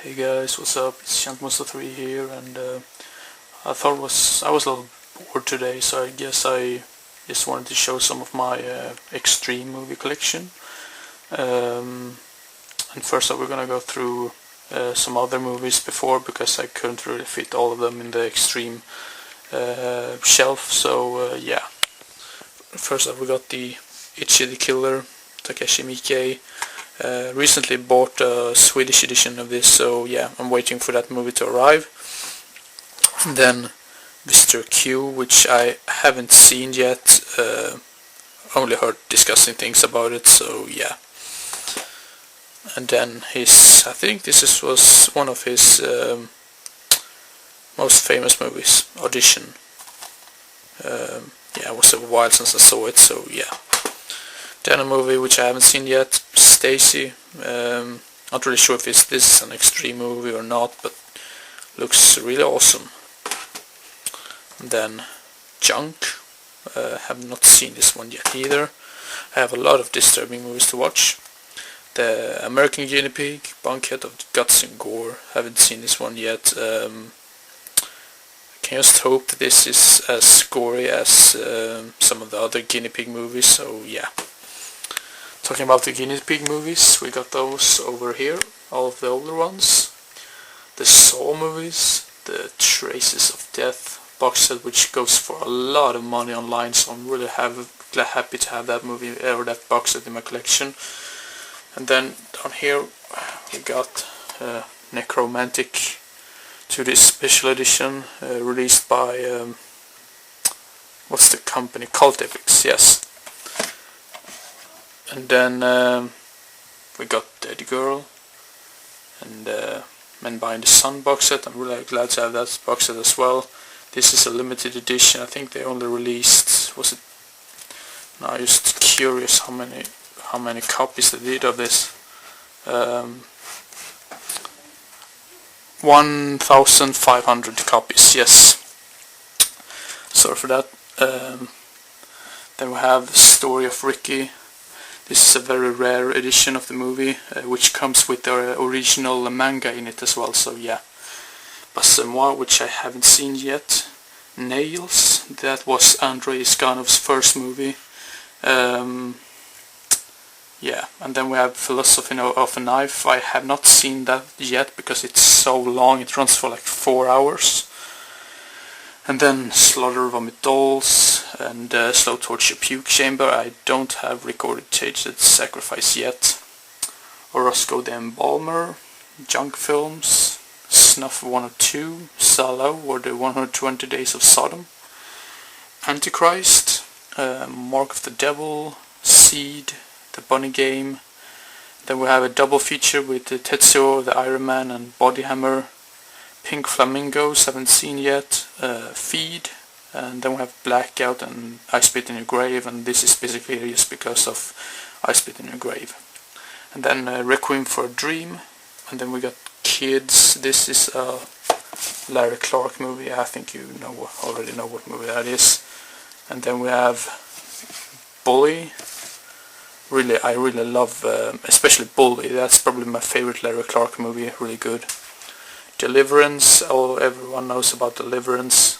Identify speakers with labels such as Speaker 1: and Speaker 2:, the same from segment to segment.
Speaker 1: Hey guys, what's up? It's Shantmonster3 here, and I was a little bored today, so I guess I just wanted to show some of my extreme movie collection. And first up, we're gonna go through some other movies before, because I couldn't really fit all of them in the extreme shelf. So yeah. First up, we got the Ichi the Killer, Takeshi Miike. Recently bought a Swedish edition of this, so yeah, I'm waiting for that movie to arrive. And then Mr. Q, which I haven't seen yet, only heard discussing things about it, so yeah. And then I think this was one of his most famous movies, Audition. Yeah, it was a while since I saw it, so yeah. Then a movie which I haven't seen yet, Stacy. Not really sure if this is an extreme movie or not, but looks really awesome. And then Junk. Have not seen this one yet either. I have a lot of disturbing movies to watch. The American Guinea Pig, Bunkhead of Guts and Gore. Haven't seen this one yet. I can just hope that this is as gory as some of the other Guinea Pig movies, so yeah. Talking about the Guinea Pig movies, we got those over here, all of the older ones. The Saw movies, the Traces of Death box set, which goes for a lot of money online, so I'm really happy to have that movie or that box set in my collection. And then down here we got Necromantic to this special edition, released by what's the company? Cult Epics, yes. And then we got Dead Girl and Men Behind the Sun box set. I'm really glad to have that box set as well. This is a limited edition. I think they only released, was it? No, I'm just curious how many copies they did of this. 1,500 copies. Yes. Sorry for that. Then we have The Story of Ricky. This is a very rare edition of the movie, which comes with the original manga in it as well, so yeah. Basse-moi, which I haven't seen yet. Nails, that was Andrei Iskanov's first movie. Yeah, and then we have Philosophy of a Knife. I have not seen that yet because it's so long, it runs for like 4 hours. And then Slaughter Vomit Dolls and Slow Torture Puke Chamber. I don't have recorded Tainted Sacrifice yet. Orozco the Embalmer, Junk Films, Snuff 102, Salo or the 120 Days of Sodom, Antichrist, Mark of the Devil, Seed, The Bunny Game. Then we have a double feature with Tetsuo, the Iron Man and Body Hammer. Pink Flamingos, haven't seen yet. Feed, and then we have Blackout and I Spit in Your Grave, and this is basically just because of I Spit in Your Grave. And then Requiem for a Dream, and then we got Kids. This is a Larry Clark movie. I think you already know what movie that is. And then we have Bully. I really love, especially Bully. That's probably my favorite Larry Clark movie. Really good. Deliverance, everyone knows about Deliverance.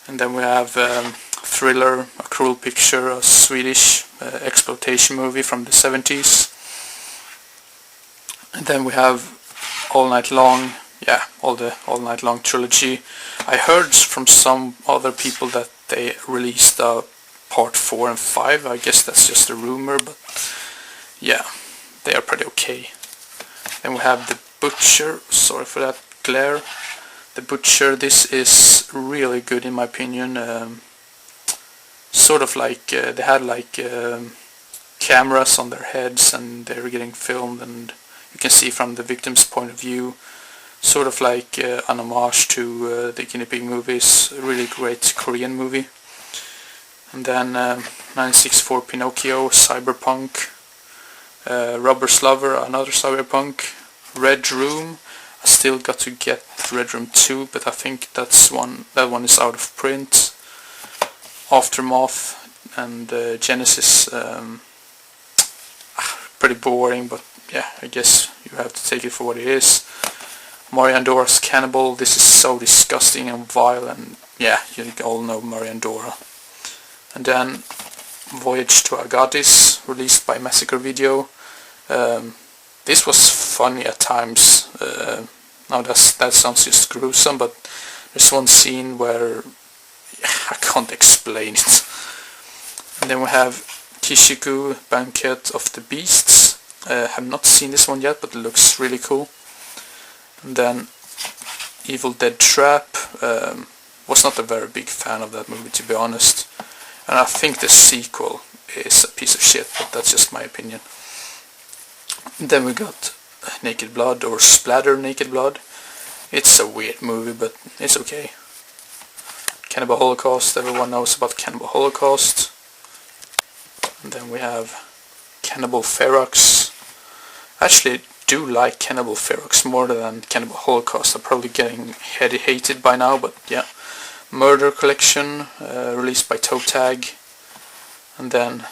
Speaker 1: And then we have Thriller, A Cruel Picture, a Swedish exploitation movie from the 70s. And then we have All Night Long, yeah, the All Night Long trilogy. I heard from some other people that they released part 4 and 5. I guess that's just a rumor, but yeah, they are pretty okay. Then we have The Butcher, sorry for that glare. The Butcher, this is really good in my opinion. Sort of like they had like cameras on their heads and they were getting filmed, and you can see from the victim's point of view, sort of like an homage to the Guinea Pig movies. A really great Korean movie. And then 964 Pinocchio, Cyberpunk, Rubber Slover, another Cyberpunk, Red Room. I still got to get Red Room 2, but I think that one is out of print. Aftermath and Genesis, pretty boring, but yeah, I guess you have to take it for what it is. Mariandora's Cannibal. This is so disgusting and vile, and yeah, you all know Mariandora. And then Voyage to Agatis, released by Massacre Video. This was funny at times. Now that sounds just gruesome, but there's one scene where I can't explain it. And then we have Kishiku, Banquet of the Beasts. Have not seen this one yet, but it looks really cool. And then Evil Dead Trap. Was not a very big fan of that movie, to be honest. And I think the sequel is a piece of shit, but that's just my opinion. And then we got Naked Blood, or Splatter Naked Blood. It's a weird movie, but it's okay. Cannibal Holocaust, everyone knows about Cannibal Holocaust. And then we have Cannibal Ferox. I actually do like Cannibal Ferox more than Cannibal Holocaust. I'm probably getting hated by now, but yeah. Murder Collection, released by Toe Tag. And then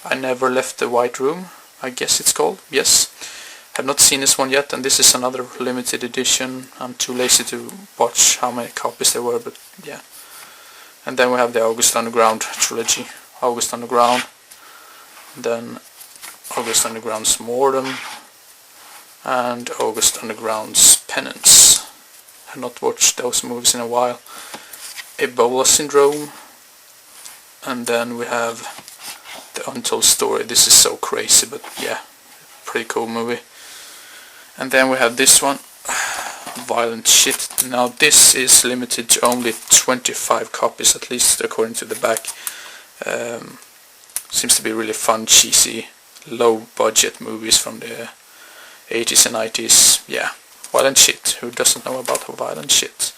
Speaker 1: I Never Left the White Room, I guess it's called, yes. Have not seen this one yet, and this is another limited edition. I'm too lazy to watch how many copies there were, but yeah. And then we have the August Underground trilogy. August Underground, then August Underground's Mordom, and August Underground's Penance. Have not watched those movies in a while. Ebola Syndrome, and then we have The Untold Story. This is so crazy, but yeah, pretty cool movie. And then we have this one, Violent Shit. Now this is limited to only 25 copies, at least according to the back. Seems to be really fun, cheesy, low budget movies from the 80s and 90s. Yeah, Violent Shit. Who doesn't know about Violent Shit?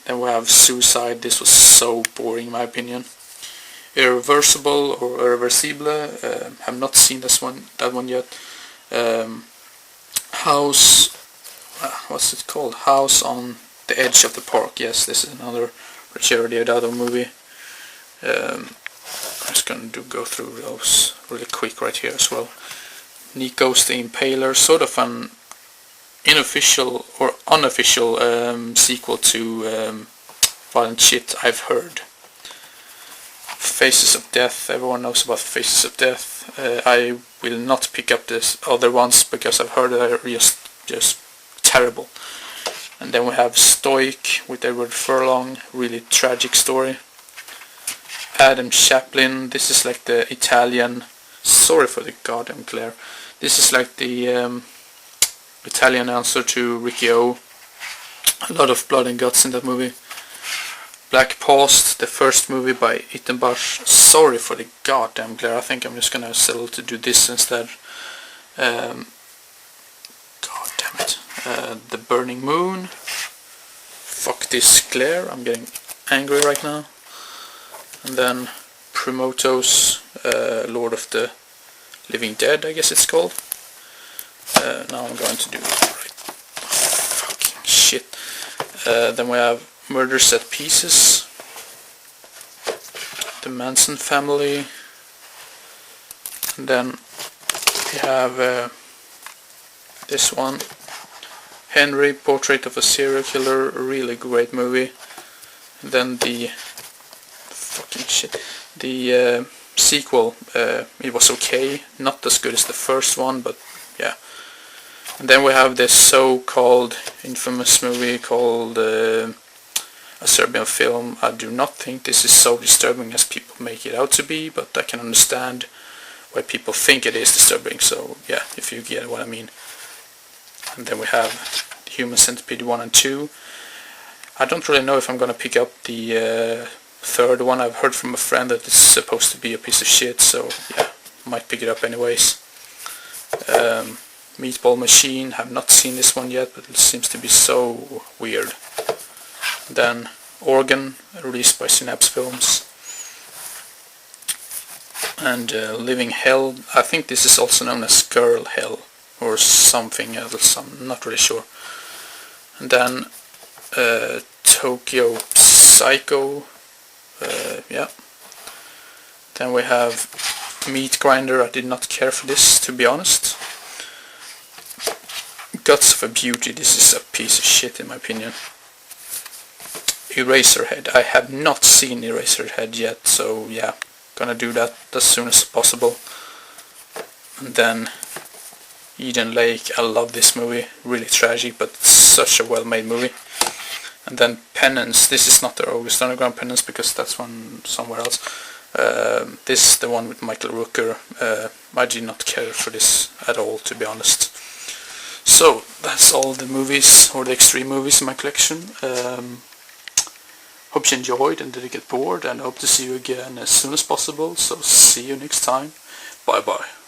Speaker 1: Then we have Suicide. This was so boring in my opinion. Irreversible or Irreversible. Have not seen that one yet. House, what's it called? House on the Edge of the Park. Yes, this is another Ruggero Deodato movie. I'm just gonna go through those really quick right here as well. Nikos the Impaler, sort of an unofficial sequel to Violent Shit, I've heard. Faces of Death, everyone knows about Faces of Death. I will not pick up this other ones because I've heard they're just terrible. And then we have Stoic with Edward Furlong, really tragic story. Adam Chaplin, this is like the Italian, sorry for the goddamn glare, this is like the Italian answer to Ricky O. A lot of blood and guts in that movie. Black Past, the first movie by Ittenbach. Sorry for the goddamn glare, I think I'm just gonna settle to do this instead. God damn it. The Burning Moon. Fuck this glare, I'm getting angry right now. And then Promotos, Lord of the Living Dead, I guess it's called. Now I'm going to do it right. Oh, fucking shit. Then we have Murder Set Pieces, The Manson Family, and then we have this one, Henry, Portrait of a Serial Killer, a really great movie. And then the sequel, it was okay, not as good as the first one, but yeah. And then we have this so-called infamous movie called a Serbian film. I do not think this is so disturbing as people make it out to be, but I can understand why people think it is disturbing, so yeah, if you get what I mean. And then we have Human Centipede 1 and 2. I don't really know if I'm gonna pick up the third one. I've heard from a friend that it's supposed to be a piece of shit, so yeah, might pick it up anyways. Meatball Machine, have not seen this one yet, but it seems to be so weird. Then Organ, released by Synapse Films. And Living Hell, I think this is also known as Girl Hell, or something else, I'm not really sure. And then Tokyo Psycho, yeah. Then we have Meat Grinder. I did not care for this, to be honest. Guts of a Beauty, this is a piece of shit in my opinion. Eraserhead, I have not seen Eraserhead yet, so yeah, gonna do that as soon as possible. And then Eden Lake, I love this movie, really tragic, but such a well made movie. And then Penance, this is not the August Underground Penance because that's one somewhere else. This is the one with Michael Rooker. I did not care for this at all, to be honest. So that's all the movies, or the extreme movies in my collection. Hope you enjoyed and didn't get bored, and hope to see you again as soon as possible. So see you next time. Bye bye.